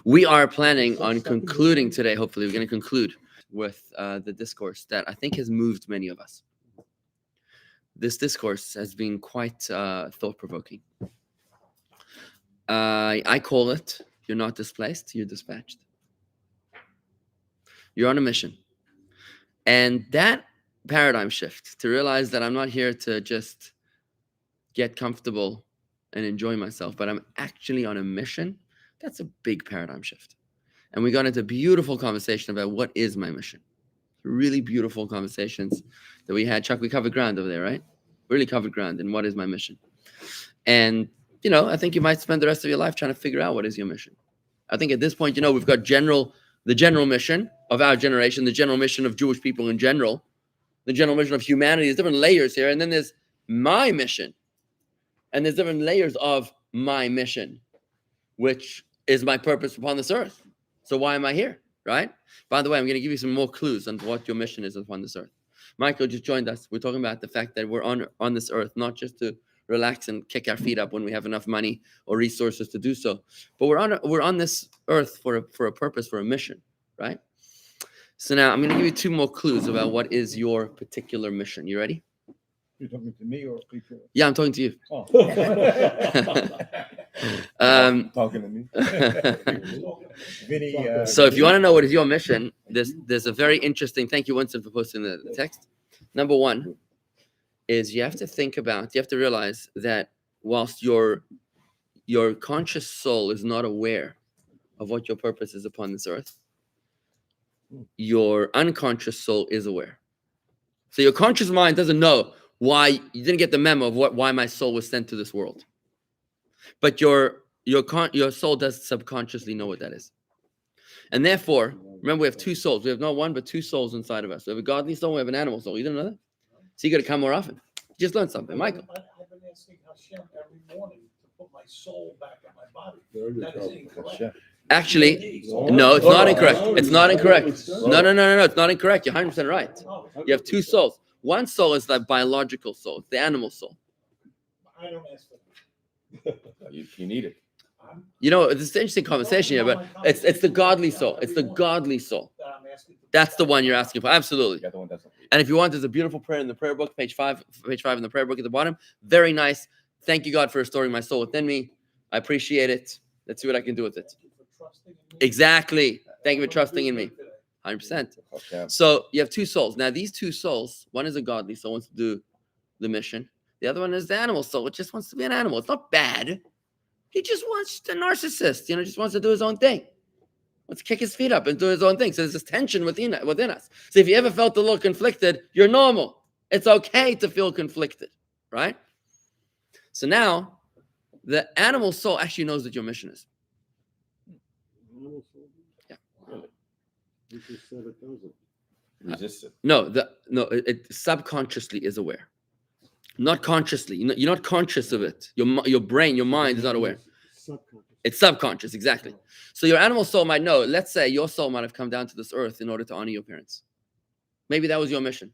We are planning on concluding today. Hopefully, we're going to conclude with the discourse that I think has moved many of us. This discourse has been quite thought-provoking. I call it, you're not displaced, you're dispatched. You're on a mission. And that paradigm shift, to realize that I'm not here to just get comfortable and enjoy myself, but I'm actually on a mission, that's a big paradigm shift. And we got into a beautiful conversation about what is my mission. Really beautiful conversations that we had. Chuck, we covered ground over there, right? Really covered ground in what is my mission. And, I think you might spend the rest of your life trying to figure out what is your mission. I think at this point, we've got the general mission of our generation, the general mission of Jewish people in general, the general mission of humanity. There's different layers here. And then there's my mission. And there's different layers of my mission, which is my purpose upon this earth. So why am I here, right? By the way, I'm going to give you some more clues on what your mission is upon this earth. Michael just joined us. We're talking about the fact that we're on this earth, not just to relax and kick our feet up when we have enough money or resources to do so, but we're on this earth for a purpose, for a mission, right? So now I'm going to give you two more clues about what is your particular mission. You ready? You're talking to me or people? Yeah, I'm talking to you. Oh. Talking to me. Vinny, So if you want to know what is your mission, there's a very interesting, thank you, Winston, for posting the text. Number one is you have to realize that whilst your conscious soul is not aware of what your purpose is upon this earth, your unconscious soul is aware. So your conscious mind doesn't know why you didn't get the memo of why my soul was sent to this world. But your soul does subconsciously know what that is. And therefore, remember, we have two souls. We have not one, but two souls inside of us. We have a godly soul, we have an animal soul. You didn't know that? So you got to come more often. You just learned something. Michael. I've been asking Hashem every morning to put my soul back in my body. That is incorrect. Actually, no, it's not incorrect. It's not incorrect. No. It's not incorrect. You're 100% right. You have two souls. One soul is the biological soul. It's the animal soul. I don't ask for that. you need it. It's an interesting conversation here, but it's the godly soul. It's the godly soul. That's the one you're asking for. Absolutely. And if you want, there's a beautiful prayer in the prayer book, page 5 in the prayer book at the bottom. Very nice. Thank you, God, for restoring my soul within me. I appreciate it. Let's see what I can do with it. Exactly. Thank you for trusting in me. 100%. So you have two souls. Now, these two souls, one is a godly soul, wants to do the mission. The other one is the animal soul, which just wants to be an animal. It's not bad. He just wants the narcissist, just wants to do his own thing. Wants to kick his feet up and do his own thing. So there's this tension within us. So if you ever felt a little conflicted, you're normal. It's okay to feel conflicted, right? So now, the animal soul actually knows what your mission is. Yeah. You just said it doesn't. Resistant. It subconsciously is aware. Not consciously. You're not conscious of it. Your brain, your mind is not aware. Subconscious. It's subconscious, exactly. So your animal soul might know. Let's say your soul might have come down to this earth in order to honor your parents. Maybe that was your mission.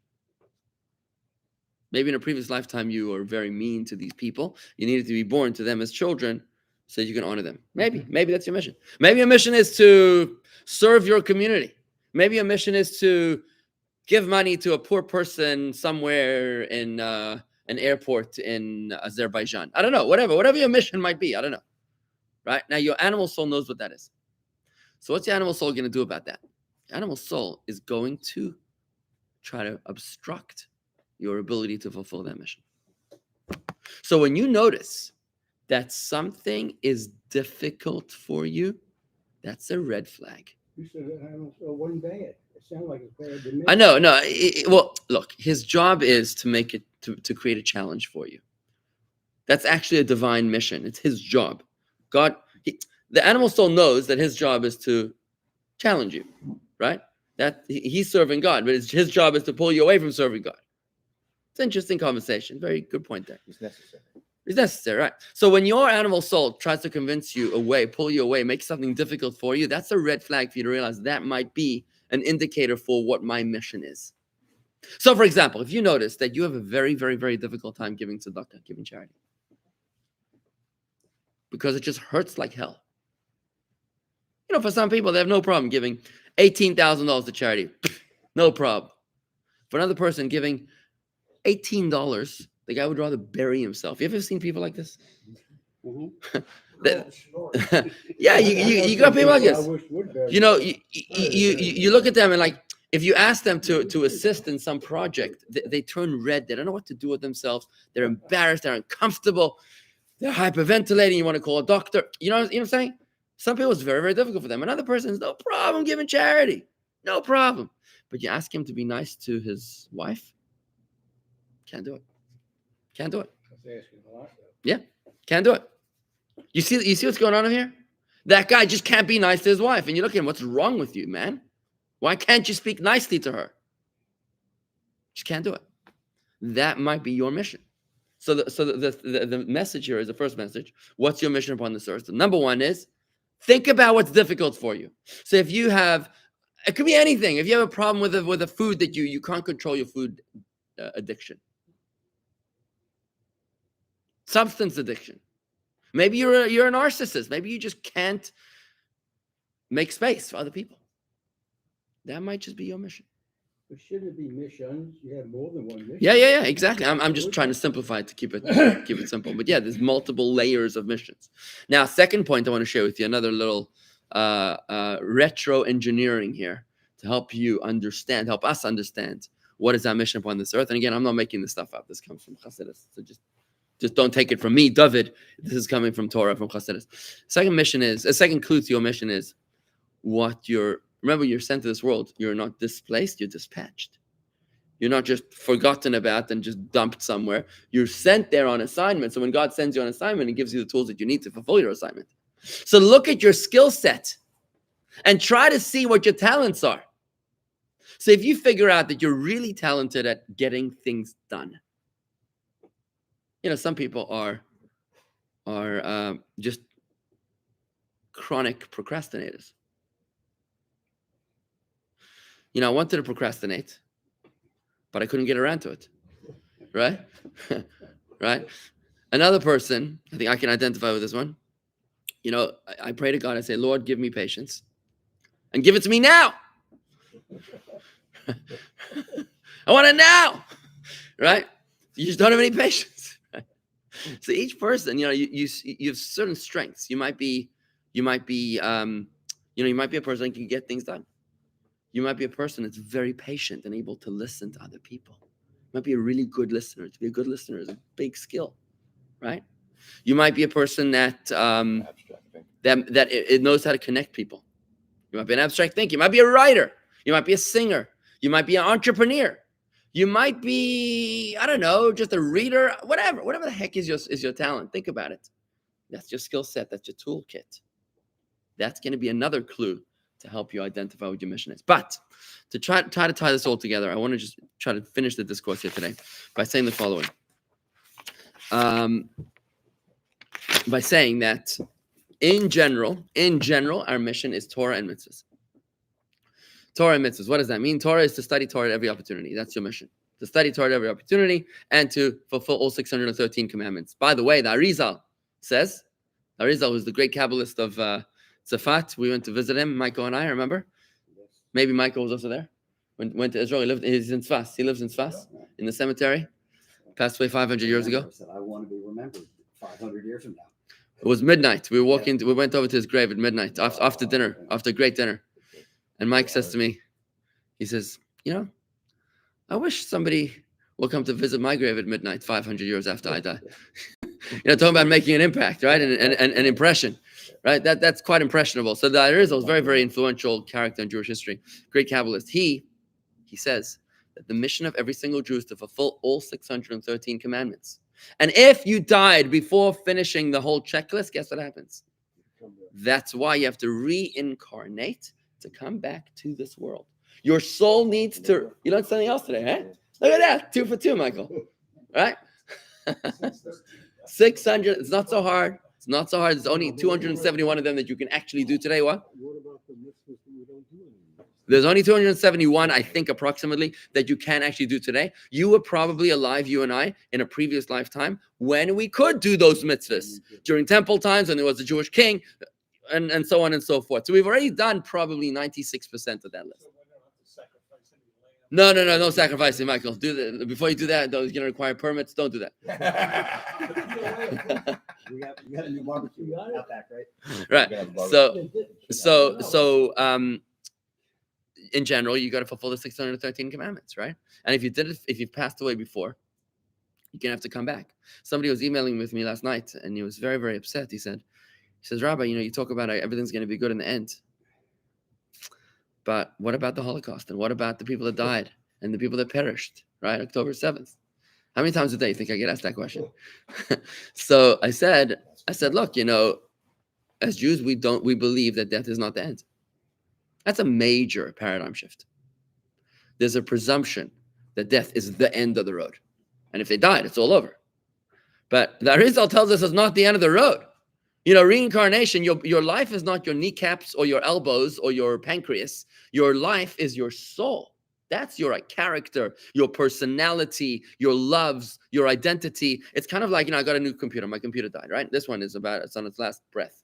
Maybe in a previous lifetime you were very mean to these people. You needed to be born to them as children so you can honor them. Maybe that's your mission. Maybe your mission is to serve your community. Maybe your mission is to give money to a poor person somewhere in an airport in Azerbaijan. I don't know, whatever your mission might be. I don't know. Right? Now, your animal soul knows what that is. So what's your animal soul going to do about that? The animal soul is going to try to obstruct your ability to fulfill that mission. So when you notice that something is difficult for you, that's a red flag. You said that animal soul wasn't bad. It sounded like it's bad to me. I know. No. Well, look, his job is to make it, to create a challenge for you. That's actually a divine mission. It's his job. God, the animal soul knows that his job is to challenge you, right? That he's serving God, but his job is to pull you away from serving God. It's an interesting conversation. Very good point there. It's necessary. It's necessary, right? So when your animal soul tries to convince you away, pull you away, make something difficult for you, that's a red flag for you to realize that might be an indicator for what my mission is. So, for example, if you notice that you have a very, very, very difficult time giving tzedakah, giving charity, because it just hurts like hell. For some people, they have no problem giving $18,000 to charity. No problem. For another person, giving $18, the guy would rather bury himself. You ever seen people like this? Yeah, you got people like this. You look at them and like, if you ask them to assist in some project, they turn red. They don't know what to do with themselves. They're embarrassed. They're uncomfortable. They're hyperventilating. You want to call a doctor. You know what I'm saying? Some people, it's very, very difficult for them. Another person is no problem giving charity. No problem. But you ask him to be nice to his wife, can't do it. Can't do it. Yeah, can't do it. You see what's going on in here? That guy just can't be nice to his wife. And you look at him, what's wrong with you, man? Why can't you speak nicely to her? Just can't do it. That might be your mission. So the message here is the first message. What's your mission upon this earth? The number one is think about what's difficult for you. So if you have, it could be anything. If you have a problem with a food that you can't control your food addiction. Substance addiction. Maybe you're a narcissist. Maybe you just can't make space for other people. That might just be your mission. But shouldn't it be missions? You have more than one mission. Yeah, exactly. I'm just trying to simplify it to keep it simple. But yeah, there's multiple layers of missions. Now, second point I want to share with you, another little retro engineering here to help us understand what is our mission upon this earth. And again, I'm not making this stuff up. This comes from Chassidus. So just don't take it from me, Dovid. This is coming from Torah, from Chassidus. Second clue to your mission is remember, you're sent to this world. You're not displaced, you're dispatched. You're not just forgotten about and just dumped somewhere. You're sent there on assignment. So when God sends you on assignment, he gives you the tools that you need to fulfill your assignment. So look at your skill set and try to see what your talents are. So if you figure out that you're really talented at getting things done, some people are just chronic procrastinators. I wanted to procrastinate, but I couldn't get around to it. Right? Right? Another person, I think I can identify with this one. I pray to God, I say, Lord, give me patience and give it to me now. I want it now. Right? You just don't have any patience. Right? So each person, you have certain strengths. You might be a person that can get things done. You might be a person that's very patient and able to listen to other people. You might be a really good listener. To be a good listener is a big skill, right? You might be a person that it knows how to connect people. You might be an abstract thinker. You might be a writer. You might be a singer. You might be an entrepreneur. You might be, I don't know, just a reader. Whatever the heck is your talent. Think about it. That's your skill set. That's your toolkit. That's going to be another clue to help you identify what your mission is. But to try to tie this all together, I want to just try to finish the discourse here today by saying the following. By saying that in general, our mission is Torah and mitzvahs. Torah and mitzvahs. What does that mean? Torah is to study Torah at every opportunity. That's your mission. To study Torah at every opportunity and to fulfill all 613 commandments. By the way, the Arizal says, Arizal was the great Kabbalist of Tzafat. We went to visit him, Michael and I, remember? Maybe Michael was also there. Went to Israel. He's in Tzfas. He lives in Tzfas, in the cemetery. Passed away 500 years ago. I want to be remembered 500 years from now. It was midnight. We went over to his grave at midnight after dinner, after a great dinner. And Mike says to me, he says, I wish somebody will come to visit my grave at midnight 500 years after I die. Talking about making an impact, right? And an impression. Right, that's quite impressionable. So the Arizal is a very, very influential character in Jewish history. Great Kabbalist. He says that the mission of every single Jew is to fulfill all 613 commandments. And if you died before finishing the whole checklist, guess what happens? That's why you have to reincarnate to come back to this world. Your soul needs to. You learned something else today, huh? Look at that, 2 for 2, Michael. Right? 600. It's not so hard. It's not so hard. There's only 271 of them that you can actually do today. What about the mitzvahs that we don't do anymore? There's only 271, I think, approximately, that you can actually do today. You were probably alive, you and I, in a previous lifetime when we could do those mitzvahs. During temple times, when there was a Jewish king, and so on and so forth. So we've already done probably 96% of that list. So we don't have to sacrifice any lamb. No sacrificing, Michael. Before you do that, though, it's going to require permits. Don't do that. We got a new barbecue out back, right? Right. So So in general, you got to fulfill the 613 commandments, right? And if you passed away before, you're gonna have to come back. Somebody was emailing with me last night, and he was very, very upset. He says, Rabbi, you talk about everything's gonna be good in the end, but what about the Holocaust? And what about the people that died and the people that perished? Right, October 7th. How many times a day you think I get asked that question? So I said, look, as Jews, we believe that death is not the end. That's a major paradigm shift. There's a presumption that death is the end of the road. And if they died, it's all over. But the Arizal tells us it's not the end of the road. Reincarnation, your life is not your kneecaps or your elbows or your pancreas. Your life is your soul. That's your character, your personality, your loves, your identity. It's kind of like, I got a new computer. My computer died, right? This one it's on its last breath.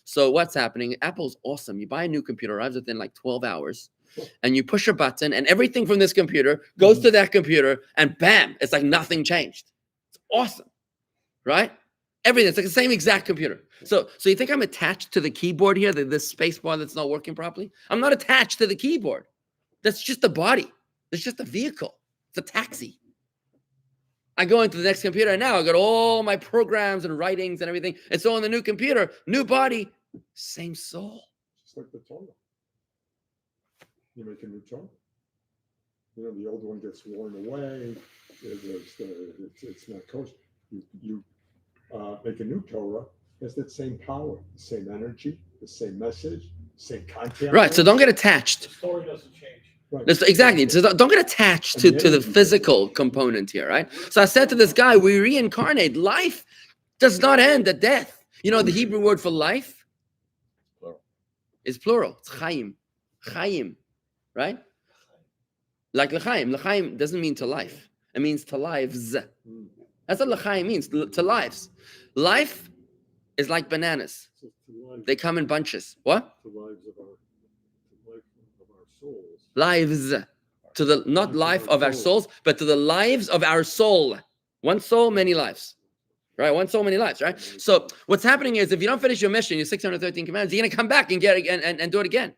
So what's happening? Apple's awesome. You buy a new computer, arrives within like 12 hours, and you push a button, and everything from this computer goes to that computer, and bam, it's like nothing changed. It's awesome, right? Everything. It's like the same exact computer. So you think I'm attached to the keyboard here, this space bar that's not working properly? I'm not attached to the keyboard. That's just a body. It's just a vehicle. It's a taxi. I go into the next computer, and now I got all my programs and writings and everything. It's all in the new computer, new body, same soul. Just like the Torah. You make a new Torah. The old one gets worn away. It's not kosher. You make a new Torah. Has that same power, the same energy, the same message, same content. Right. So don't get attached. The story doesn't change. Right. Exactly. So don't get attached to the physical component here, right? So I said to this guy, we reincarnate. Life does not end at death. The Hebrew word for life is plural. It's chaim. Chaim, right? Like l'chaim. L'chaim doesn't mean to life. It means to lives. That's what l'chaim means, to lives. Life is like bananas. They come in bunches. What? The lives of our souls. Lives. Not life of our souls, but to the lives of our soul. One soul, many lives. Right? One soul, many lives, right? So what's happening is if you don't finish your mission, your 613 commandments, you're going to come back and get it and do it again.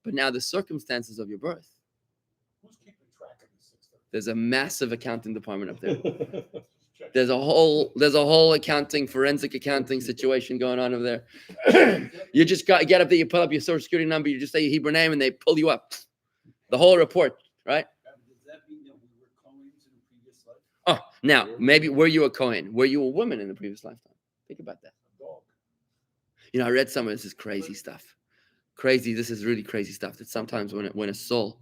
But now the circumstances of your birth. Who's keeping track of the 613? There's a massive accounting department up there. There's a whole accounting, forensic accounting situation going on over there. You just get up there, you pull up your social security number, you just say your Hebrew name, and they pull you up. The whole report, right? Does that mean that we were Cohens in a previous life? Oh, now, maybe were you a Kohen? Were you a woman in the previous lifetime? Think about that. I read some of this is crazy stuff. This is really crazy stuff. That sometimes when a soul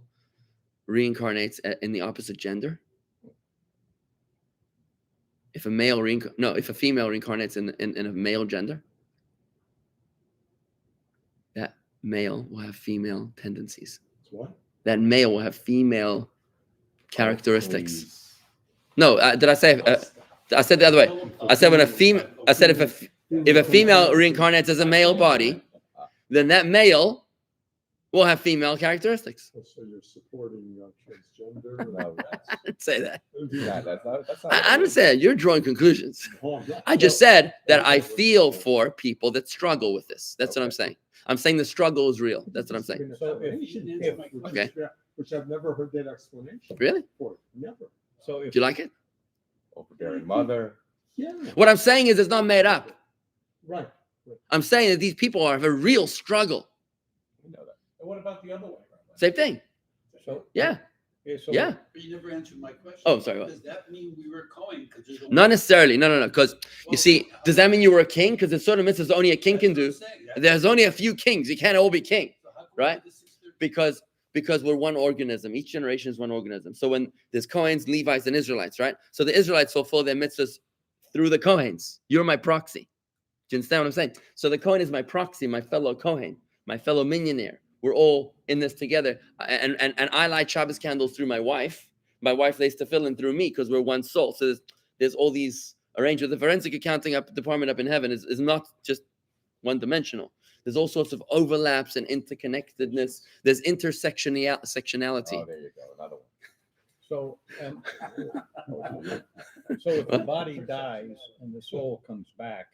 reincarnates in the opposite gender, if a female reincarnates in a male gender, that male will have female tendencies. What? That male will have female characteristics. No, did I say? I said the other way. I said if a female reincarnates as a male body, then that male will have female characteristics. So you're supporting transgender? I didn't say that. That's not I didn't say that. You're drawing conclusions. I just said that I feel for people that struggle with this. That's what I'm saying. I'm saying the struggle is real. That's what I'm saying. So Okay. Which I've never heard that explanation. Really? Before. Never. So Do you like it? overbearing mother. Yeah. What I'm saying is it's not made up. Right. I'm saying that these people have a real struggle. We know that. And what about the other way? Rabbi? Same thing. So Yeah. so Yeah. But you never answered my question. Oh, sorry, what? Does that mean we were Cohen? Not necessarily. No. Because you see, does that mean you were a king? Because there's certain mitzvahs only a king can do. There's only a few kings. You can't all be king, right? Because we're one organism. Each generation is one organism. So when there's Kohens, Levites, and Israelites, right? So the Israelites fulfill their mitzvahs through the Kohens. You're my proxy. Do you understand what I'm saying? So the Kohen is my proxy, my fellow Kohen, my fellow millionaire. We're all in this together. And I light Shabbos candles through my wife. My wife lays tefillin through me because we're one soul. So there's all these arrangements. The forensic accounting department up in heaven is not just one-dimensional. There's all sorts of overlaps and interconnectedness. There's sectionality. Oh, there you go, another one. So, so if the body dies and the soul comes back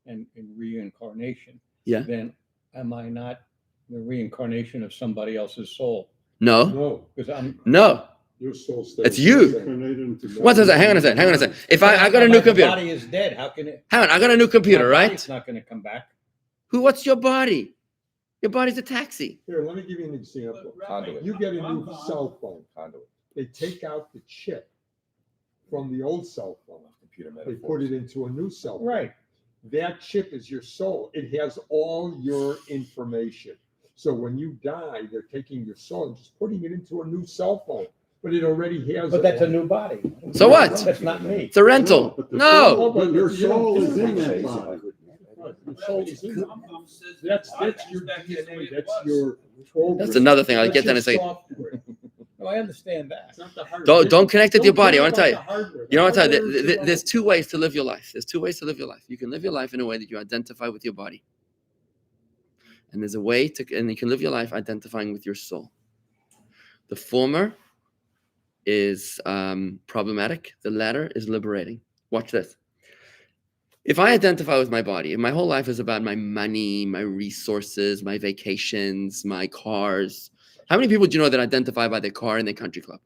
and in reincarnation, Yeah. then am I not the reincarnation of somebody else's soul? No, No, Because I'm. no. your soul stays. It's you. reincarnated into What's that? Hang on a second. If I got a new The computer, body is dead. How can it? hang on, I got a new computer, my right? body's not going to come back. What's your body? Your body's a taxi. Here, let me give you an example. Conduit. You get a new cell phone. Conduit, They take out the chip from the old cell phone. computer They metaphor. put it into a new cell phone. Right. That chip is your soul. It has all your information. So when you die, they're taking your soul and just putting it into a new cell phone. But it already has. But that's a new body. So what? That's not me. It's a rental. but the No. soul- But your you don't soul get is it. in that body. Your soul is in it. Says That's the body your goes back to the way DNA. it That's was. your program. That's another thing. I'll That's get that in a your second. software. No, I understand that. It's not the hardware. Don't connect it to your body. I want to tell you. Don't care about the hardware. You know what I'm The telling you? hardware is There's two ways to live your life. There's two ways to live your life. You can live your life in a way that you identify with your body. And there's a way and you can live your life identifying with your soul. The former is problematic. The latter is liberating. Watch this. If I identify with my body, if my whole life is about my money, my resources, my vacations, my cars. How many people do you know that identify by their car and their country club?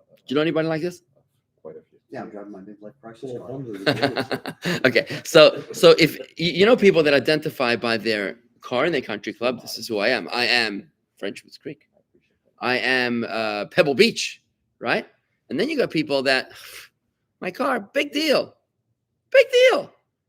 Do you know anybody like this? Quite a few. Yeah, I'm driving my midlife crisis car. 400. Okay, so if you know people that identify by their car and their country club, this is who I am. I am Frenchman's Creek. I am Pebble Beach, right? And then you got people that my car, big deal.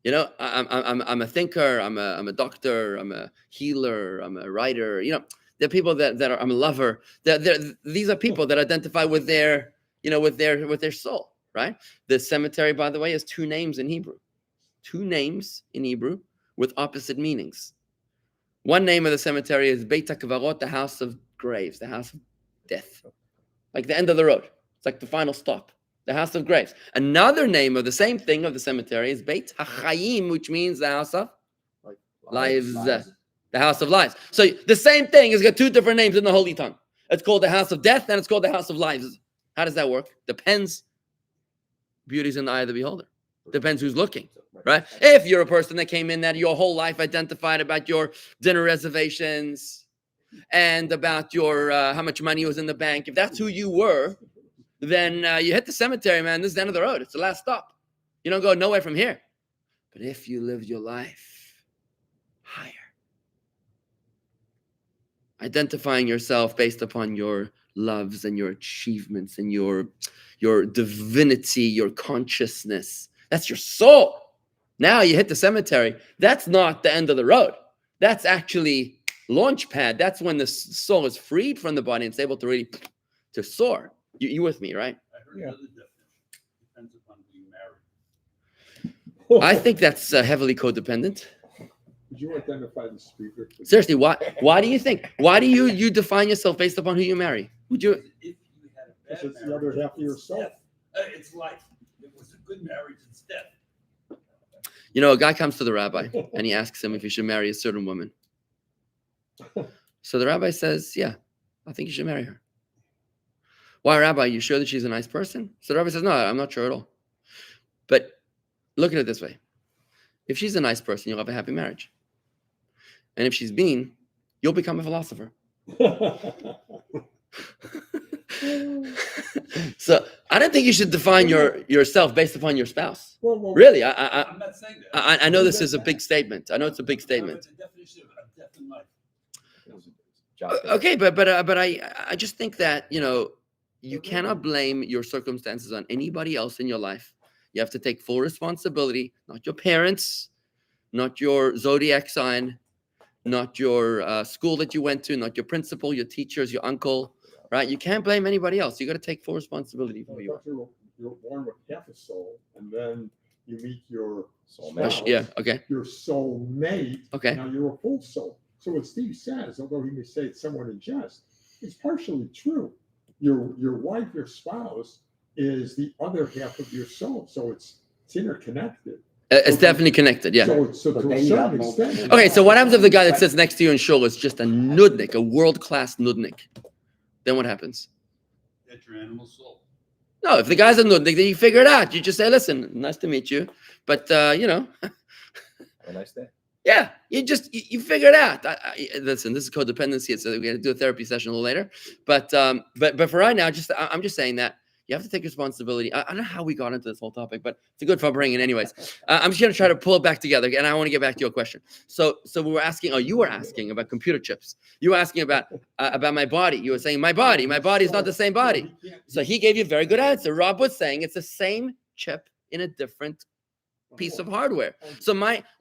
You know, I'm a thinker. I'm a doctor. I'm a healer. I'm a writer. You know, there are people that are. I'm a lover. These are people that identify with their, you know, with their soul, right? The cemetery, by the way, has two names in Hebrew. Two names in Hebrew with opposite meanings. One name of the cemetery is Beit HaKvarot, the house of graves, the house of death, like the end of the road. It's like the final stop. The house of graves. Another name of the same thing of the cemetery is Beit HaChayim, which means the house of lives. The house of lives. So the same thing has got two different names in the Holy Tongue. It's called the house of death and it's called the house of lives. How does that work? Depends. Beauty's in the eye of the beholder. Depends who's looking, right? If you're a person that came in that your whole life identified about your dinner reservations and about your how much money was in the bank, if that's who you were, then you hit the cemetery, man. This is the end of the road. It's the last stop. You don't go nowhere from here. But if you live your life higher, identifying yourself based upon your loves and your achievements and your divinity, your consciousness, that's your soul. Now you hit the cemetery. That's not the end of the road. That's actually launch pad. That's when the soul is freed from the body and it's able to really to soar. You with me, right? I heard Yeah. another definition. Depends upon who you marry. I think that's heavily codependent. Would you identify the speaker? Seriously, why do you think? Why do you define yourself based upon who you marry? Would you? If you had a Because bad it's the other marriage, half of it's yourself. death. It's life. If it was a good marriage, it's death. You know, a guy comes to the rabbi and he asks him if he should marry a certain woman. So the rabbi says, "Yeah, I think you should marry her." Why, Rabbi? You sure that she's a nice person? So the rabbi says, "No, I'm not sure at all." But look at it this way: if she's a nice person, you'll have a happy marriage. And if she's mean, you'll become a philosopher. So I don't think you should define yourself based upon your spouse. Well, Really, I'm not saying that. I know this is a big statement. I know it's a big statement. It's a definition of death in life. Okay, but I just think that, you know, you cannot blame your circumstances on anybody else in your life. You have to take full responsibility, not your parents, not your zodiac sign, not your school that you went to, not your principal, your teachers, your uncle, right? You can't blame anybody else. You got to take full responsibility for who you are. You're born with half a soul, and then you meet your Soulmate. spouse, Yeah, okay, your soulmate. okay. Now you're a full soul. So what Steve says, although he may say it somewhat in jest, it's partially true. Your wife, your spouse, is the other half of your soul. So it's interconnected. It's definitely connected. Yeah. So But to a then you got certain multiple- extent. Okay, so what happens if the guy that sits next to you in shul is just a nudnik, a world-class nudnik? Then what happens? That's your animal soul. No, if the guy's a nudnik, then you figure it out. You just say, listen, nice to meet you. But, Have a nice day. yeah, you figure it out. Listen, this is codependency. So we're going to do a therapy session a little later. But for right now, I'm just saying that you have to take responsibility. I don't know how we got into this whole topic, but it's a good upbringing anyways. I'm just going to try to pull it back together. And I want to get back to your question. So we were asking, you were asking about computer chips. You were asking about my body. You were saying my body is not the same body. So he gave you a very good answer. Rob was saying it's the same chip in a different piece of hardware. So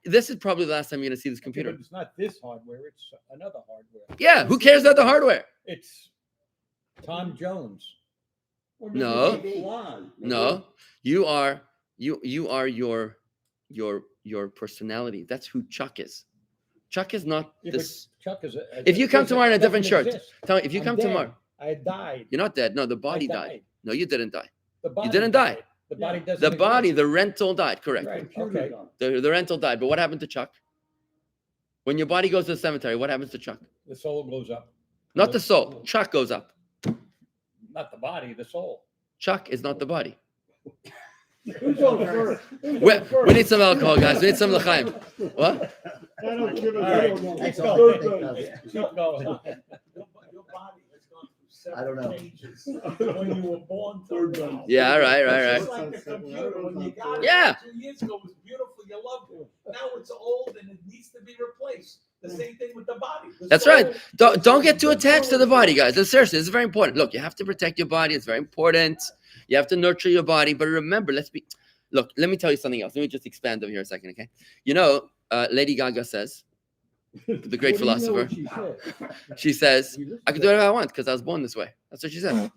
this is probably the last time you're going to see this Okay, computer. but it's not this hardware, it's another hardware. Yeah, who cares about the hardware? It's Tom Jones. Or maybe No. it's a fly. No, you are your personality. That's who Chuck is. Chuck is not Yeah, but this. Chuck is If you come tomorrow in a different doesn't shirt, exist. tell me if you I'm come dead. tomorrow, I died. you're not dead. No, the I body died. No, you didn't die. The body didn't die. died. The body doesn't The body, exist. the rental died. Correct. Right, Computer okay. died. The rental died. But what happened to Chuck? When your body goes to the cemetery, what happens to Chuck? The soul goes up. Not the soul. Chuck goes up. Not the body, the soul. Chuck is not the body. Who's on first? Who's We, on first? we need some alcohol, guys. We need some l'chaim. What? I don't give a All right. damn. Keep That's going. all I think of. Keep going. Your body has gone through I don't several know. changes when you were born to now. Yeah, right. Just like the computer, when you got it Yeah. 2 years ago, it was beautiful, you loved it. Now it's old and it needs to be replaced. The same thing with the body. The That's soul- right. Don't get too attached to the body, guys. Seriously, this is very important. Look, you have to protect your body. It's very important. You have to nurture your body. But remember, look, let me tell you something else. Let me just expand over here a second, okay? You know, Lady Gaga says, the great What do you know philosopher, what she said? she says, You listen I can to do her. whatever I want because I was born this way. That's what she said.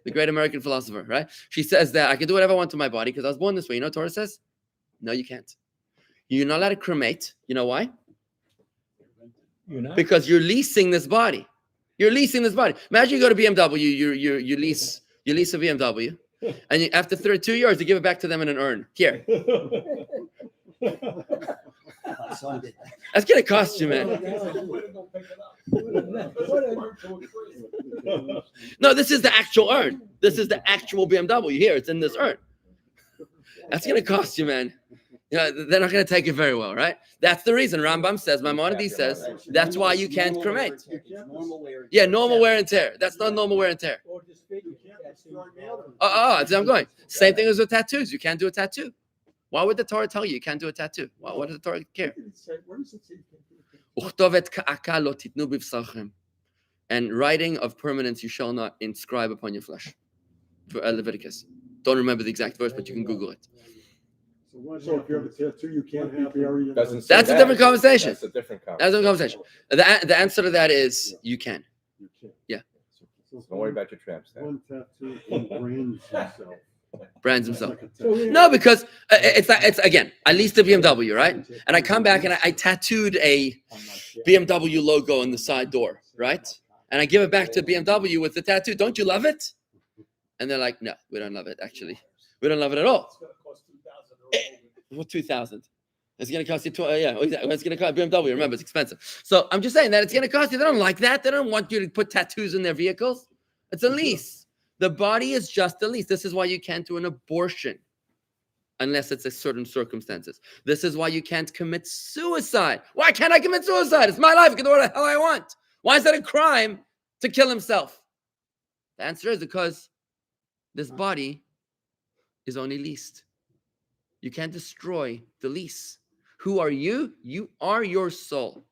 The great American philosopher, right? She says that I can do whatever I want to my body because I was born this way. You know what Torah says? No, you can't. You're not allowed to cremate. You know why? You know? Because you're leasing this body. You're leasing this body. Imagine you go to BMW, you lease a BMW, and after 2 years, you give it back to them in an urn. Here, My son did that. that's gonna cost you, man. Where to go pick it up? What a- Burnt to a crisp. No, this is the actual urn. This is the actual BMW. Here, it's in this urn. That's gonna cost you, man. Yeah, they're not gonna take it very well, right? That's the reason Rambam says, Maimonides says, that's why you can't Normal wear and cremate. tear. It's normal wear and Yeah, tear. normal wear and tear. That's not normal wear and tear. Or just figure You can't that's destroy in- mail. That's where I'm going. Same thing as with tattoos. You can't do a tattoo. Why would the Torah tell you can't do a tattoo? What does the Torah care? Where does it say you can't do it? Uchtovet ka'aka lo titnu b'vsachem. And writing of permanence you shall not inscribe upon your flesh. For Leviticus. Don't remember the exact verse, but you can Google it. So if you have a tattoo, you can't be buried. in Doesn't say That's a that. different conversation. That's a different That's a conversation. conversation. The answer to that is you can. You can't. Yeah. So Don't worry about your tramp stamp. one tattoo, one brands himself. Brands himself. Like a tattoo. No, because it's again, I leased a BMW, right? And I come back and I tattooed a BMW logo on the side door, right? And I give it back to BMW with the tattoo. Don't you love it? And they're like, no, we don't love it, actually. We don't love it at all. It's gonna cost $2,000. Well, 2,000. It's going to cost you, it's going to cost BMW. Remember, it's expensive. So I'm just saying that it's going to cost you. They don't like that. They don't want you to put tattoos in their vehicles. It's a lease. The body is just a lease. This is why you can't do an abortion unless it's a certain circumstances. This is why you can't commit suicide. Why can't I commit suicide? It's my life. I can do what the hell I want. Why is that a crime to kill himself? The answer is because this body is only leased. You can't destroy the lease. Who are you? You are your soul.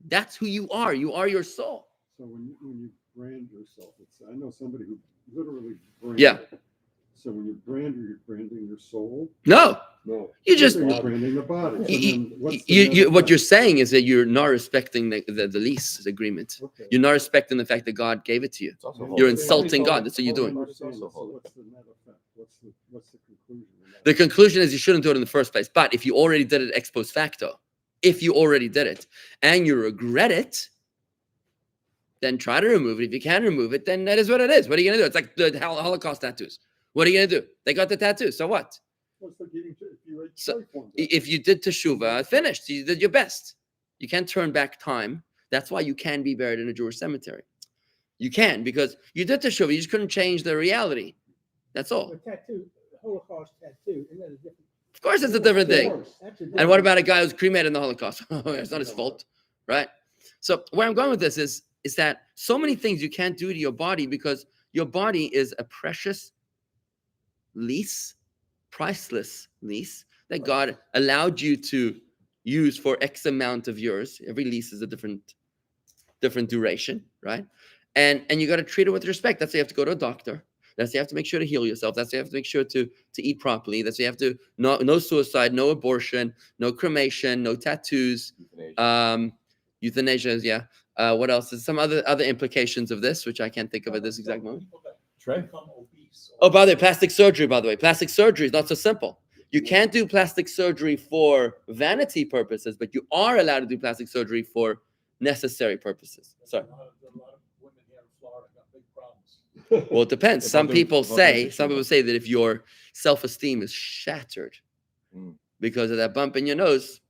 That's who you are. You are your soul. So when you brand yourself, I know somebody who literally brands. Yeah. So when you brand, you're branding your soul. No, No. you just You're branding the body. So you, then what's the you, what next you're step? saying is that you're not respecting the lease agreement. Okay. You're not respecting the fact that God gave it to you. It's also You're holy. insulting God. That's what you're doing. What's the net effect? What's the conclusion? of that? The conclusion is you shouldn't do it in the first place. But if you already did it ex post facto, if you already did it and you regret it, then try to remove it. If you can't remove it, then that is what it is. What are you going to do? It's like the Holocaust tattoos. What are you going to do? They got the tattoo. So what? What's the getting to, if you ate So, soy for them. If you did teshuvah, finished. You did your best. You can't turn back time. That's why you can be buried in a Jewish cemetery. You can, because you did teshuvah. You just couldn't change the reality. That's all. The tattoo, the Holocaust tattoo, isn't that a different? Of course, it's a different Of thing. course. That's a And different- what about a guy who's cremated in the Holocaust? It's not his fault, right? So where I'm going with this is that so many things you can't do to your body because your body is a precious lease, priceless lease that God allowed you to use for X amount of years. Every lease is a different duration, right? And you got to treat it with respect. That's why you have to go to a doctor. That's why you have to make sure to heal yourself. That's why you have to make sure to eat properly. That's why you have to no suicide, no abortion, no cremation, no tattoos. Euthanasia, yeah. What else? There's some other implications of this, which I can't think of at this exact moment. People that Trey? become obese. Oh, by the way, plastic surgery, plastic surgery is not so simple. You can't do plastic surgery for vanity purposes, but you are allowed to do plastic surgery for necessary purposes. Sorry. A lot of women here in Florida got big problems. Well, it depends. About Some the- people about the say issue. that if your self-esteem is shattered Mm. because of that bump in your nose,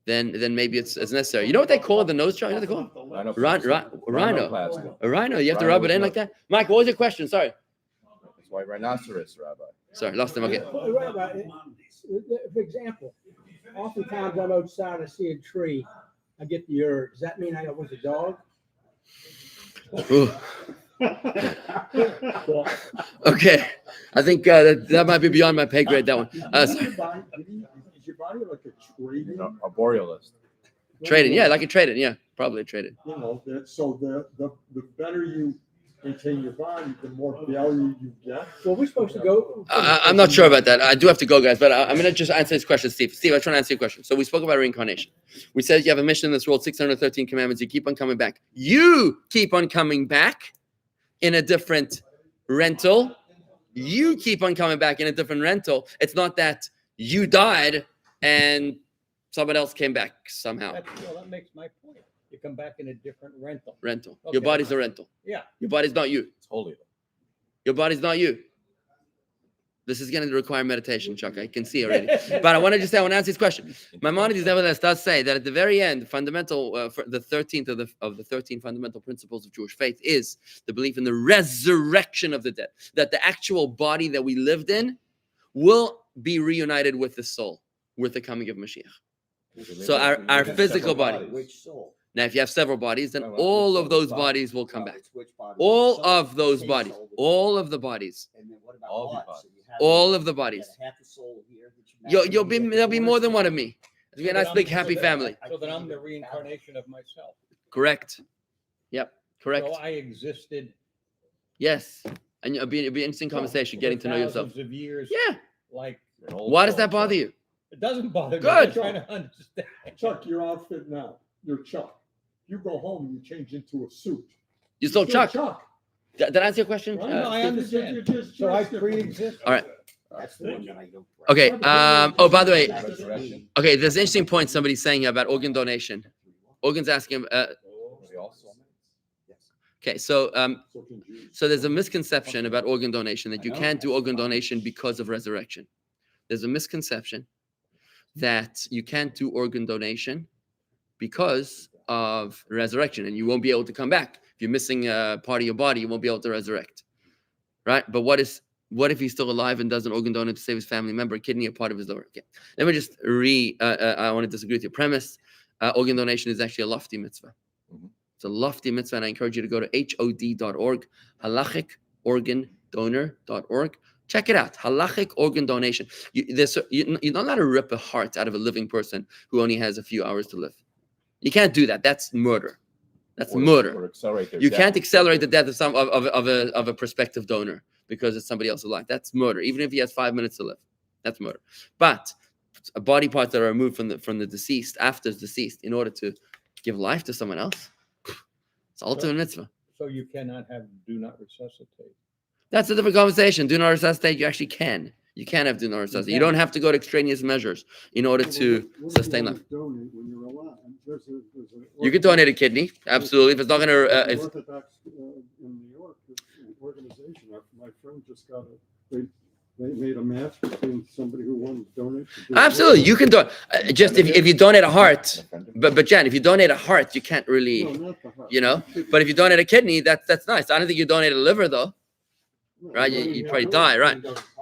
then maybe it's necessary. You know what they call the nose job? You know what they call it? Rhino. Rhinoplasty. A rhino. You have to Rhino rub it is in not- like that. Mike, what was your question? Sorry. That's why rhinoceros, Rabbi. Sorry, lost him. Okay. Well, right about it. For example, oftentimes I'm outside, I see a tree, I get the urge. Does that mean I was a dog? Ooh. Okay. I think that might be beyond my pay grade. That one. Is your body like a trading? A borealist. Trading. Yeah, like a trading. Yeah, probably traded. You know, so the better you maintain your body, the more value you get. Well, we're supposed to go. I'm not sure about that. I do have to go, guys, but I'm going to just answer this question, Steve. Steve, I'm trying to answer your question. So we spoke about reincarnation. We said you have a mission in this world, 613 commandments. You keep on coming back. You keep on coming back in a different rental. You keep on coming back in a different rental. It's not that you died and someone else came back somehow. That makes my point. You come back in a different rental. Rental. Okay. Your body's a rental. Yeah. Your body's not you. It's holy. Your body's not you. This is going to require meditation, Chuck. I can see already. But I want to answer this question. Maimonides nevertheless does say that at the very end, fundamental, the 13th of the 13 fundamental principles of Jewish faith is the belief in the resurrection of the dead. That the actual body that we lived in will be reunited with the soul, with the coming of Mashiach. So our physical body. Which soul? Now, if you have several bodies, then Oh, well, all which of those body? bodies will come back. Which body? All Soul. of those Same bodies. soul. All of the bodies. And then what about All the blood? bodies. So you have All of the you bodies. got half a soul here. that you You'll be marry, there'll be you more get than one of divorced. me. It'll be a nice big happy family. So that I'm the reincarnation of myself. Correct. Yep. Correct. So I existed. Yes. And it'll be an interesting conversation, getting to know yourself. Thousands of years. Yeah. Like An old Why does soul, that bother Chuck. you? it doesn't bother me. Good. I'm trying to understand. Chuck, your outfit now, you're Chuck. You go home and you change into a suit. You still Chuck. Chuck. Did I answer your question? Right? No, I You're understand. just So I dressed differently. pre-exist. All right. That's the one that I don't. Okay. Oh, by the way, Resurrection. okay. There's an interesting point somebody's saying here about organ donation. Organ's asking. We all soulmates. Okay. So So confused. So there's a misconception about organ donation that you can't do organ donation because of resurrection. There's a misconception that you can't do organ donation because of resurrection and you won't be able to come back. If you're missing a part of your body, you won't be able to resurrect. Right? But what if he's still alive and does an organ donation to save his family member, a kidney, a part of his liver? Okay. Let me just I want to disagree with your premise. Organ donation is actually a lofty mitzvah. Mhm. It's a lofty mitzvah, and I encourage you to go to hod.org, halachicordondonor.org. Check it out. Halachic organ donation. You're not allowed to rip a heart out of a living person who only has a few hours to live. You can't do that. That's murder. That's murder. Or accelerate their You death. can't accelerate the death of of a prospective donor because it's somebody else's life. That's murder. Even if he has 5 minutes to live, that's murder. But body parts that are removed from the deceased after the deceased in order to give life to someone else, it's ultimate mitzvah. So you cannot have do not resuscitate. That's a different conversation. Do not resuscitate. You actually can. You can have do not resuscitate. You can. don't have to go to extraneous measures in order to sustain life. Donate when you're alive. You could donate a kidney, absolutely. If it's not going to, if Orthodox in New York organization. My friend just got They made a match between somebody who wanted to donate. to do Absolutely, it. you can do it. Just if you donate a heart, but Jan, if you donate a heart, you can't No, really, not the heart. you know. But if you donate a kidney, that's nice. I don't think you donate a liver though. Right, you probably die, right?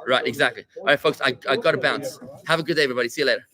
Right, exactly. All right, folks, I got to bounce. Have a good day, everybody. See you later.